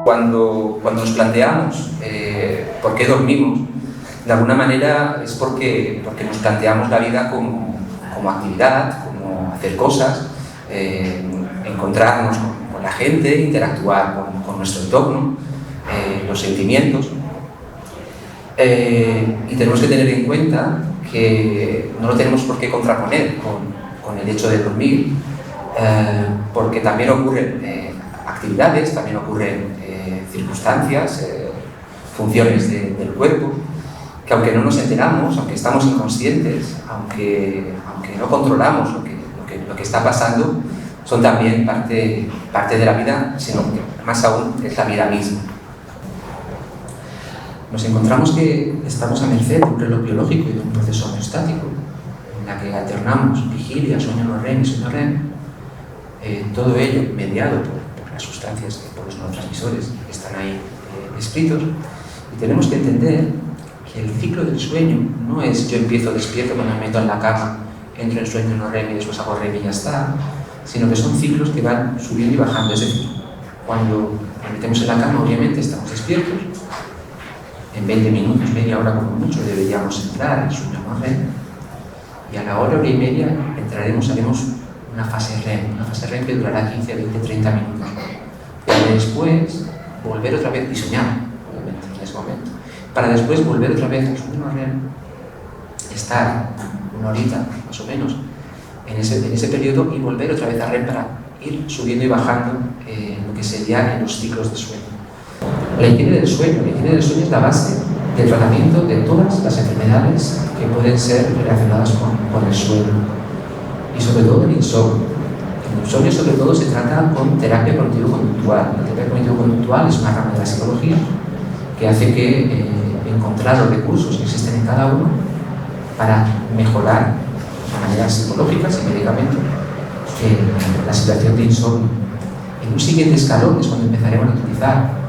Cuando nos planteamos por qué dormimos, de alguna manera es porque nos planteamos la vida como actividad, como hacer cosas, encontrarnos con la gente, interactuar con nuestro entorno, los sentimientos. Y tenemos que tener en cuenta que no lo tenemos por qué contraponer con el hecho de dormir, porque también ocurren actividades, también ocurren circunstancias, funciones del cuerpo, que aunque no nos enteramos, aunque estamos inconscientes, aunque no controlamos lo que está pasando, son también parte de la vida, sino que más aún es la vida misma. Nos encontramos que estamos a merced de un reloj biológico y de un proceso homeostático, en la que alternamos vigilia, sueño no REM y sueño REM, todo ello mediado por las sustancias, por los neurotransmisores que están ahí escritos, y tenemos que entender que el ciclo del sueño no es yo empiezo despierto cuando me meto en la cama, entro en sueño no REM y después hago REM y ya está, sino que son ciclos que van subiendo y bajando. Es decir, cuando nos metemos en la cama, obviamente estamos despiertos, en 20 minutos, media hora como mucho, deberíamos entrar en sueño no REM, y a la hora y media haremos una fase REM que durará 15, 20, 30 minutos. Y después volver otra vez y soñar, obviamente, en ese momento, para después volver otra vez al sueño no REM, estar una horita más o menos en ese periodo y volver otra vez a REM para ir subiendo y bajando lo que sería en los ciclos de sueño. La higiene del sueño es la base del tratamiento de todas las enfermedades que pueden ser relacionadas con el sueño, y sobre todo el insomnio. El insomnio sobre todo se trata con terapia cognitivo-conductual. La terapia cognitivo-conductual es una rama de la psicología que hace que encontrar los recursos que existen en cada uno para mejorar de manera psicológica, sin medicamento, la situación de insomnio. En un siguiente escalón es cuando empezaremos a utilizar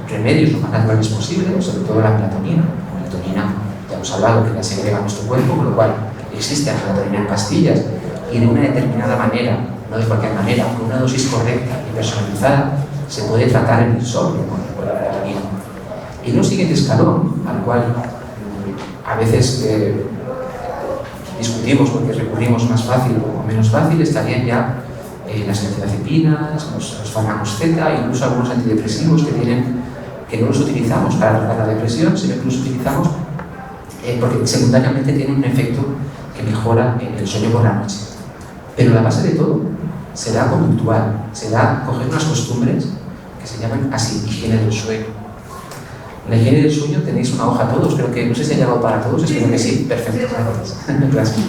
remedios lo más naturales posible, sobre todo la melatonina. La melatonina, ya hemos hablado que la segrega nuestro cuerpo, con lo cual existe la melatonina en pastillas y de una determinada manera, no de cualquier manera, con una dosis correcta y personalizada, se puede tratar el insomnio con la melatonina. Y en un siguiente escalón, al cual a veces discutimos porque recurrimos más fácil o menos fácil, estarían ya las benzodiazepinas, los fármacos Z, incluso algunos antidepresivos que no los utilizamos para tratar la depresión, sino que los utilizamos porque secundariamente tienen un efecto que mejora el sueño por la noche. Pero la base de todo será conductual, será coger unas costumbres que se llaman así, higiene del sueño. La higiene del sueño tenéis una hoja todos, creo que no sé si ha llegado para todos, espero que sí, perfecto, gracias.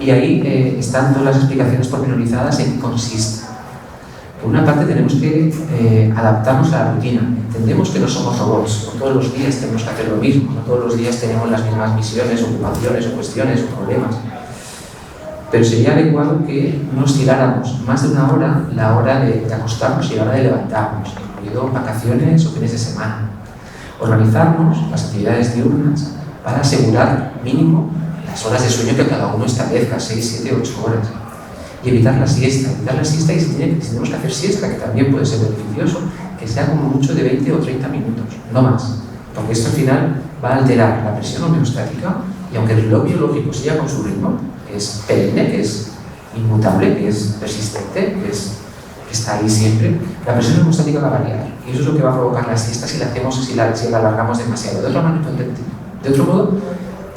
Y ahí están todas las explicaciones pormenorizadas en qué consiste. Por una parte tenemos que adaptarnos a la rutina. Entendemos que no somos robots, no todos los días tenemos que hacer lo mismo, no todos los días tenemos las mismas misiones, ocupaciones, o cuestiones, o problemas. Pero sería adecuado que no osciláramos más de una hora la hora de acostarnos y la hora de levantarnos, incluido vacaciones o fines de semana. Organizarnos las actividades diurnas para asegurar mínimo las horas de sueño que cada uno establezca, 6, 7, 8 horas. Y evitar la siesta. Y si tenemos que hacer siesta, que también puede ser beneficioso, que sea como mucho de 20 o 30 minutos, no más. Porque esto al final va a alterar la presión homeostática, y aunque el reloj biológico siga con su ritmo, que es perenne, que es inmutable, que es persistente, que está ahí siempre, la presión homeostática va a variar. Y eso es lo que va a provocar la siesta si la alargamos demasiado. De otro modo,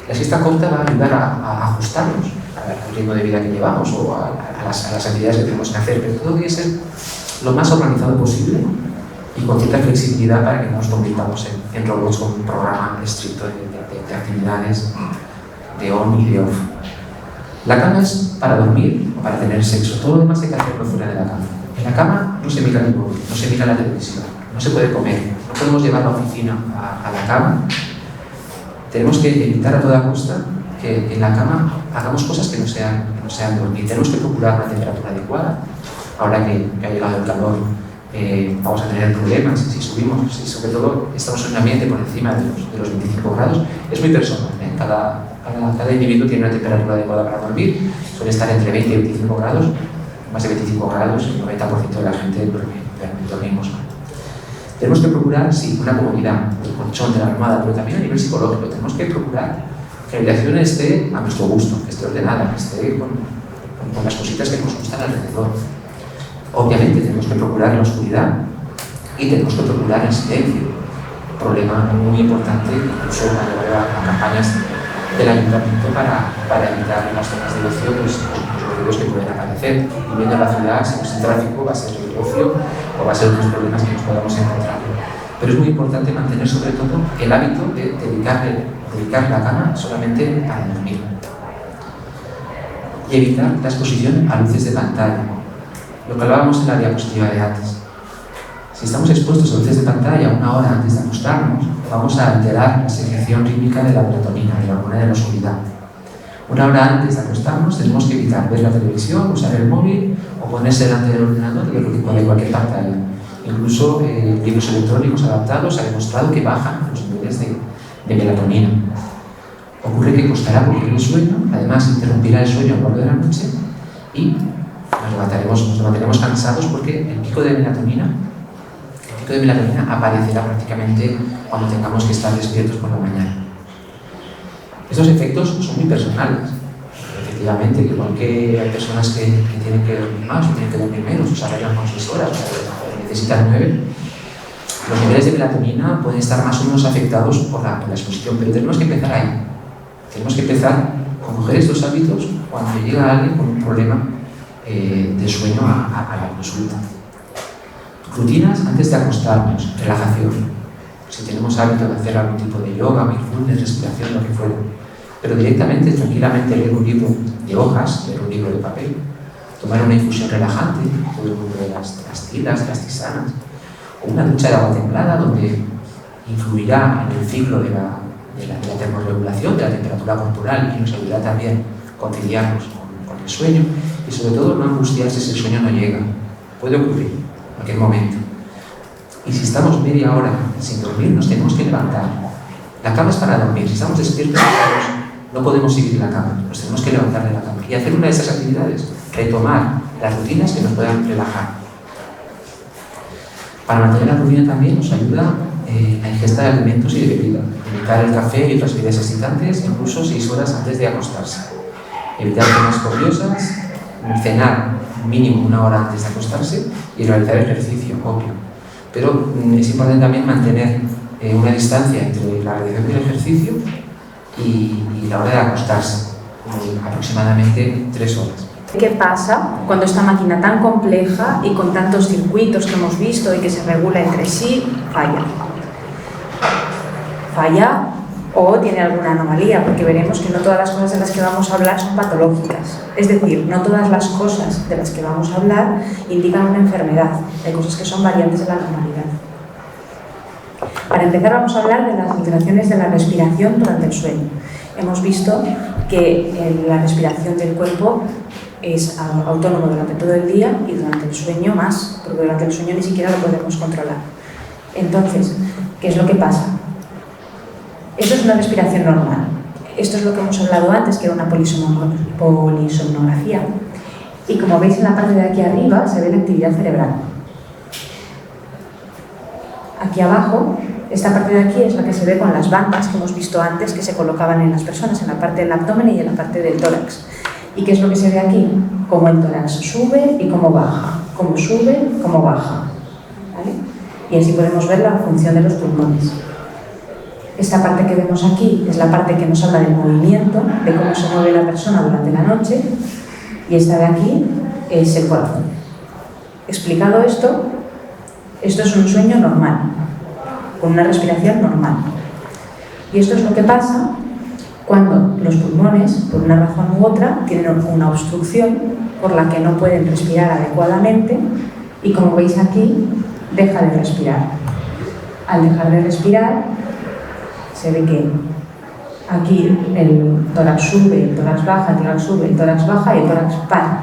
la siesta corta va a ayudar a ajustarnos al ritmo de vida que llevamos o a las actividades que tenemos que hacer, pero todo debe ser lo más organizado posible y con cierta flexibilidad para que no nos convirtamos en robots con un programa estricto de actividades de on y de off. La cama es para dormir o para tener sexo, todo lo demás hay que hacerlo fuera de la cama. En la cama no se mira el móvil, no se mira la televisión, no se puede comer, no podemos llevar la oficina a la cama. Tenemos que evitar a toda costa que en la cama hagamos cosas que no sean dormir. Tenemos que procurar una temperatura adecuada. Ahora que ha llegado el calor, vamos a tener problemas si subimos, si sobre todo estamos en un ambiente por encima de los 25 grados. Es muy personal, cada individuo tiene una temperatura adecuada para dormir, suele estar entre 20 y 25 grados, más de 25 grados, el 90% de la gente dormimos mal. Tenemos que procurar, sí, una comodidad del colchón, de la almohada, pero también a nivel psicológico. Tenemos que procurar que la habitación esté a nuestro gusto, que esté ordenada, que esté con las cositas que nos gustan alrededor. Obviamente tenemos que procurar la oscuridad y tenemos que procurar el silencio. Un problema muy importante, incluso cuando a campañas del ayuntamiento para evitar en las zonas de ocio pues, los ruidos que pueden aparecer. Y viendo la ciudad, si no es el tráfico, va a ser el ocio o va a ser otros problemas que nos podamos encontrar. Pero es muy importante mantener sobre todo el hábito de dedicar la cama solamente para dormir. Y evitar la exposición a luces de pantalla. Lo que hablábamos en la diapositiva de antes. Si estamos expuestos a luces de pantalla una hora antes de acostarnos, vamos a alterar la secreción rítmica de la melatonina, de la hormona de la oscuridad. Una hora antes de acostarnos tenemos que evitar ver la televisión, usar el móvil o ponerse delante del ordenador de cualquier pantalla. Incluso libros electrónicos adaptados ha demostrado que bajan los niveles de melatonina. Ocurre que costará cumplir el sueño, además interrumpirá el sueño a lo largo de la noche y nos mantenemos cansados porque el pico de melatonina aparecerá prácticamente cuando tengamos que estar despiertos por la mañana. Estos efectos son muy personales. Efectivamente, igual que hay personas que tienen que dormir más o tienen que dormir menos, o se arreglan con 6 horas o necesitan 9, los niveles de melatonina pueden estar más o menos afectados por la exposición, pero tenemos que empezar ahí. Tenemos que empezar con coger estos hábitos cuando llega alguien con un problema de sueño a la consulta. Rutinas antes de acostarnos, relajación. Si tenemos hábito de hacer algún tipo de yoga, mindfulness, respiración, lo que fuera. Pero directamente, tranquilamente, leer un libro de hojas, leer un libro de papel, tomar una infusión relajante, todo el mundo de las tilas, de las tisanas, o una ducha de agua templada donde influirá en el ciclo de la termorregulación, de la temperatura corporal y nos ayudará también a conciliarnos con el sueño y sobre todo no angustiarse si el sueño no llega. Puede ocurrir en cualquier momento. Y si estamos media hora sin dormir, nos tenemos que levantar. La cama es para dormir. Si estamos despiertos, no podemos seguir en la cama. Nos tenemos que levantar de la cama. Y hacer una de esas actividades, retomar las rutinas que nos puedan relajar. Para mantener la rutina también nos ayuda la ingesta de alimentos y de bebida. Evitar el café y otras bebidas excitantes, incluso 6 horas antes de acostarse. Evitar cenas copiosas, cenar mínimo 1 hora antes de acostarse y realizar ejercicio, obvio. Pero es importante también mantener una distancia entre la realización del ejercicio y la hora de acostarse, aproximadamente 3 horas. ¿Qué pasa cuando esta máquina tan compleja y con tantos circuitos que hemos visto y que se regula entre sí falla? Falla o tiene alguna anomalía, porque veremos que no todas las cosas de las que vamos a hablar son patológicas. Es decir, no todas las cosas de las que vamos a hablar indican una enfermedad. Hay cosas que son variantes de la normalidad. Para empezar vamos a hablar de las alteraciones de la respiración durante el sueño. Hemos visto que la respiración del cuerpo es autónomo durante todo el día y durante el sueño más, porque durante el sueño ni siquiera lo podemos controlar. Entonces, ¿qué es lo que pasa? Esto es una respiración normal. Esto es lo que hemos hablado antes, que era una polisomnografía. Y como veis en la parte de aquí arriba se ve la actividad cerebral. Aquí abajo, esta parte de aquí es la que se ve con las bandas que hemos visto antes que se colocaban en las personas, en la parte del abdomen y en la parte del tórax. ¿Y qué es lo que se ve aquí? Cómo el tórax sube y cómo baja. Cómo sube, cómo baja. ¿Vale? Y así podemos ver la función de los pulmones. Esta parte que vemos aquí es la parte que nos habla del movimiento, de cómo se mueve la persona durante la noche, y esta de aquí es el corazón. Explicado esto es un sueño normal, con una respiración normal. Y esto es lo que pasa cuando los pulmones, por una razón u otra, tienen una obstrucción por la que no pueden respirar adecuadamente y, como veis aquí, deja de respirar. Al dejar de respirar, se ve que aquí el tórax sube, el tórax baja, el tórax sube, el tórax baja y el tórax para.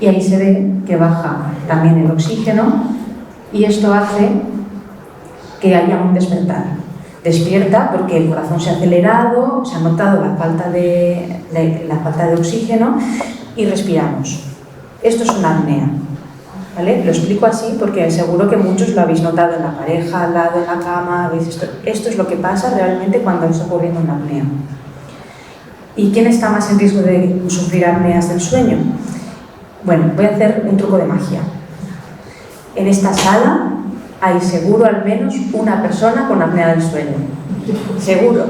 Y ahí se ve que baja también el oxígeno y esto hace que haya un despertar. Despierta porque el corazón se ha acelerado, se ha notado la falta de oxígeno y respiramos. Esto es una apnea. ¿vale? Lo explico así porque seguro que muchos lo habéis notado en la pareja, al lado, en la cama, veis esto es lo que pasa realmente cuando está ocurriendo una apnea. ¿Y quién está más en riesgo de sufrir apneas del sueño? Bueno, voy a hacer un truco de magia. En esta sala hay seguro al menos una persona con apnea del sueño. Seguro.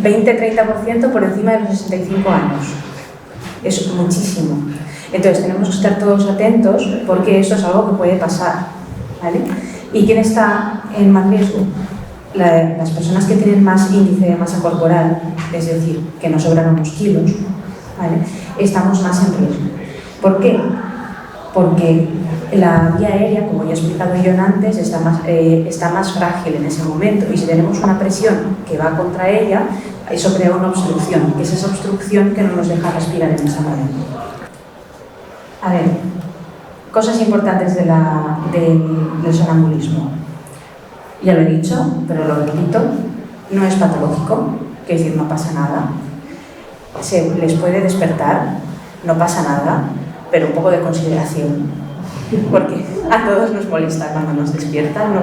20-30% por encima de los 65 años. Es muchísimo. Entonces tenemos que estar todos atentos porque eso es algo que puede pasar, ¿vale? ¿Y quién está en más riesgo? Las personas que tienen más índice de masa corporal, es decir, que nos sobran unos kilos, ¿vale? Estamos más en riesgo. ¿Por qué? Porque la vía aérea, como ya he explicado yo antes, está más frágil en ese momento y si tenemos una presión que va contra ella, eso crea una obstrucción, que es esa obstrucción que no nos deja respirar en ese momento. A ver, cosas importantes del sonambulismo. Ya lo he dicho, pero lo repito, no es patológico, es decir, no pasa nada. Se les puede despertar, no pasa nada, pero un poco de consideración, porque a todos nos molesta cuando nos despiertan, ¿no?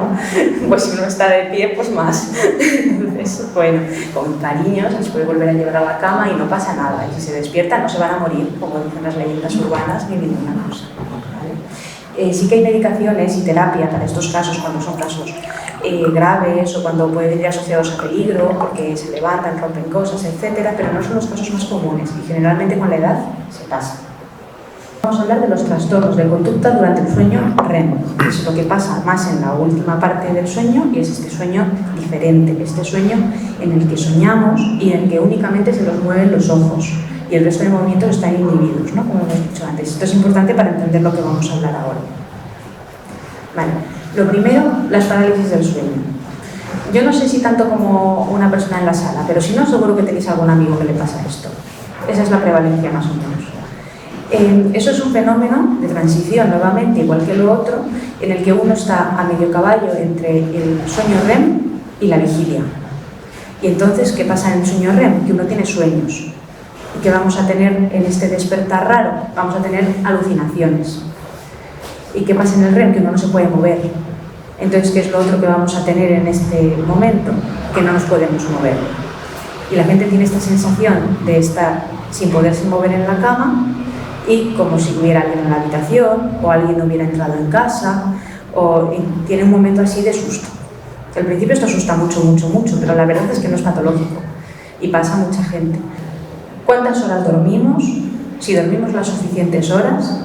Pues si uno está de pie, pues más. Entonces, bueno, con cariño se les puede volver a llevar a la cama y no pasa nada. Y si se despiertan no se van a morir, como dicen las leyendas urbanas, ni ninguna cosa, ¿vale? Sí que hay medicaciones y terapia para estos casos, cuando son casos graves o cuando pueden venir asociados a peligro, porque se levantan, rompen cosas, etcétera, pero no son los casos más comunes y generalmente con la edad se pasa. Vamos a hablar de los trastornos de conducta durante el sueño REM. Es lo que pasa más en la última parte del sueño y es este sueño diferente, este sueño en el que soñamos y en el que únicamente se nos mueven los ojos y el resto de movimientos están inhibidos, ¿no? Como hemos dicho antes. Esto es importante para entender lo que vamos a hablar ahora. Vale. Lo primero, las parálisis del sueño. Yo no sé si tanto como una persona en la sala, pero si no, seguro que tenéis algún amigo que le pasa esto. Esa es la prevalencia más o menos. Eso es un fenómeno de transición, nuevamente, igual que lo otro, en el que uno está a medio caballo entre el sueño REM y la vigilia. Y entonces, ¿qué pasa en el sueño REM? Que uno tiene sueños. ¿Y qué vamos a tener en este despertar raro? Vamos a tener alucinaciones. ¿Y qué pasa en el REM? Que uno no se puede mover. Entonces, ¿qué es lo otro que vamos a tener en este momento? Que no nos podemos mover. Y la gente tiene esta sensación de estar sin poderse mover en la cama y como si hubiera alguien en la habitación o alguien no hubiera entrado en casa o tiene un momento así de susto. Al principio esto asusta mucho, pero la verdad es que no es patológico y pasa a mucha gente. ¿Cuántas horas dormimos? Si dormimos las suficientes horas,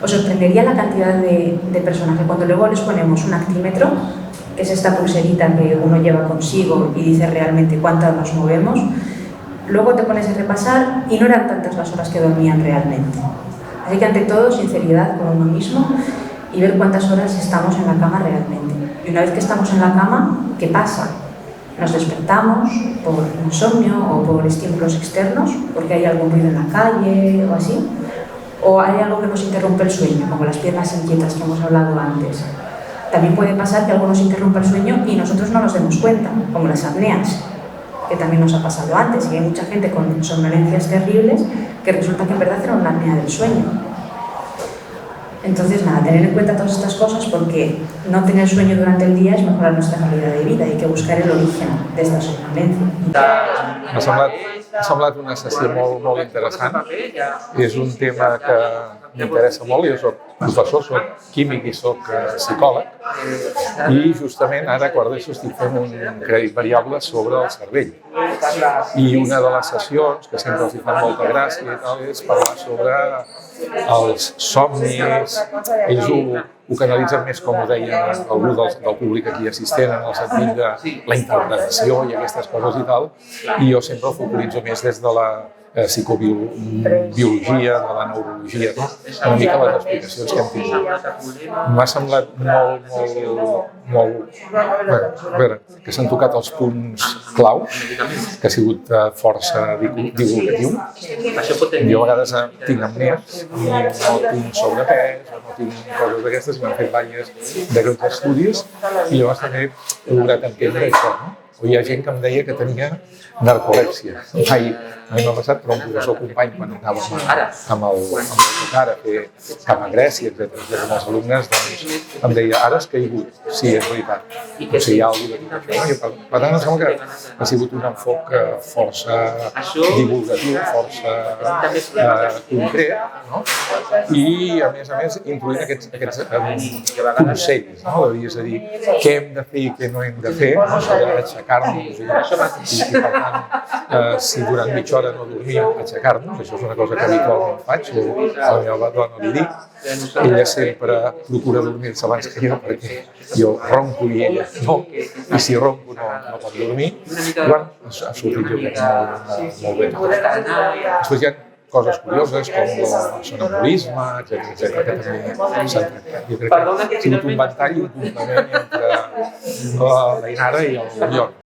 os sorprendería la cantidad de personas que cuando luego les ponemos un actímetro, que es esta pulserita que uno lleva consigo y dice realmente cuántas nos movemos, luego te pones a repasar y no eran tantas las horas que dormían realmente. Así que ante todo, sinceridad con uno mismo y ver cuántas horas estamos en la cama realmente. Y una vez que estamos en la cama, ¿qué pasa? Nos despertamos por insomnio o por estímulos externos, porque hay algún ruido en la calle o así. O hay algo que nos interrumpe el sueño, como las piernas inquietas que hemos hablado antes. También puede pasar que algo nos interrumpa el sueño y nosotros no nos demos cuenta, como las apneas, que también nos ha pasado antes. Y hay mucha gente con somnolencias terribles que resulta que en verdad era una apnea del sueño. Entonces, nada, tener en cuenta todas estas cosas porque no tener sueño durante el día es mejorar nuestra calidad de vida. Hay que buscar el origen de esta somnolencia. M'ha semblat una sessió molt interessant. És un tema que m'interessa molt. Jo soc professor, soc químic i soc psicòleg. I justament ara, quan d'ESO, estic fent un crèdit variable sobre el cervell. I una de les sessions, que sempre els fa molta gràcia i tal, és parlar sobre els somnis. Ells ho canalitzen més, com ho deia algú del públic aquí assistent, en el sentit de la interpretació i aquestes coses i tal, i jo sempre ho focalitzo més des de la psicobiologia, de la neurologia, no? Una mica les explicacions que hem tingut. M'ha semblat molt... A veure, que s'han tocat els punts claus, que ha sigut força divulgatiu. Jo a vegades tinc apnees, no tinc sobrepès, no tinc coses d'aquestes, i m'han fet diversos estudis, i llavors també he lograt entendre això, no? o hi ha gent que em deia que tenia narcolèpsia. Mai m'ha passat, però un professor company, quan anàvem amb el tocar a fer cap a Grècia, etc., amb els alumnes, doncs em deia, ara has caigut. Sí, és veritat. O sigui, hi ha alguna cosa. Per tant, em sembla que ha sigut un enfoc força divulgatiu, força concret, no? I, a més, introduint aquests consells, no? És a dir, què hem de fer i què no hem de fer, no? Aixecar-nos i, per tant, si durant mitja hora no dormim, aixecar-nos, això és una cosa que habitualment faig, o a la meva dona li dic, ella sempre procura dormir-se abans que jo, perquè jo ronco i ella no, i si ronco no pot dormir, i bueno, ha sortit jo crec molt bé. Després hi ha coses curioses com el sonambulisme, etc., que també s'han tractat. Jo crec que ha sigut un ventall i un complement entre l'Ainara i el Jon.